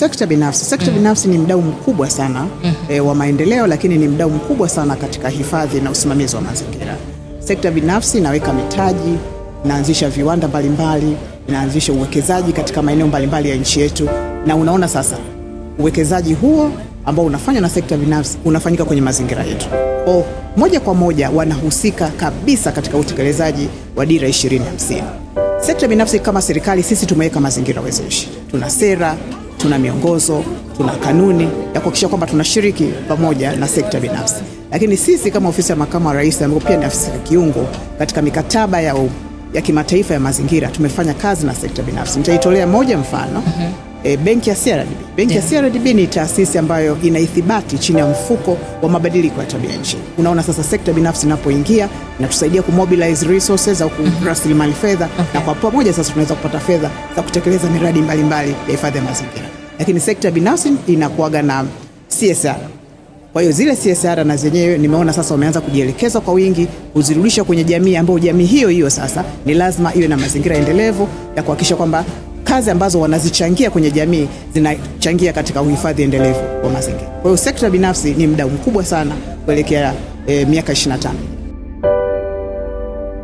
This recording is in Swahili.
Sekta binafsi ni mdau mkubwa sana wa maendeleo, lakini ni mdau mkubwa sana katika hifadhi na usimamizi wa mazingira. Sekta binafsi inaweka mitaji, inaanzisha viwanda mbalimbali, inaanzisha uwekezaji katika maeneo mbalimbali ya nchi yetu, na unaona sasa uwekezaji huo ambao unafanywa na sekta binafsi unafanyika kwenye mazingira yetu. Moja kwa moja wanahusika kabisa katika utekelezaji wa Dira 2050. Sekta binafsi kama serikali, sisi tumeweka mazingira wezeshi. Tuna sera, tuna miongozo, tuna kanuni ya kuhakikisha kwamba tunashiriki pamoja na sekta binafsi. Lakini sisi kama ofisi ya makamu wa rais, ambayo pia ni afisi ya kiungo katika mikataba ya kimataifa ya mazingira, tumefanya kazi na sekta binafsi. Nitaitolea moja mfano. Benki ya CRDB. Benki ya CRDB ni taasisi ambayo inaithibati chini ya mfuko wa mabadiliko ya tabia nchi. Unaona sasa sekta binafsi inapoingia inatusaidia kumobilize resources au rasilimali fedha, na kwa pamoja sasa tunaweza kupata fedha za kutekeleza miradi mbalimbali ya hifadhi ya mazingira. Lakini sekta binafsi inakuaga na CSR. Kwa hiyo zile CSR na zenyewe nimeona sasa wameanza kujielekeza kwa wingi kuzirudisha kwenye jamii, ambayo jamii hiyo sasa ni lazima iwe na mazingira endelevu ya kuhakikisha kwamba kazi ambazo wanazichangia kwenye jamii zinachangia katika uhifadhi endelevu wa mazingira. Kwa hiyo sekta binafsi ni mdau mkubwa sana kuelekea miaka 25.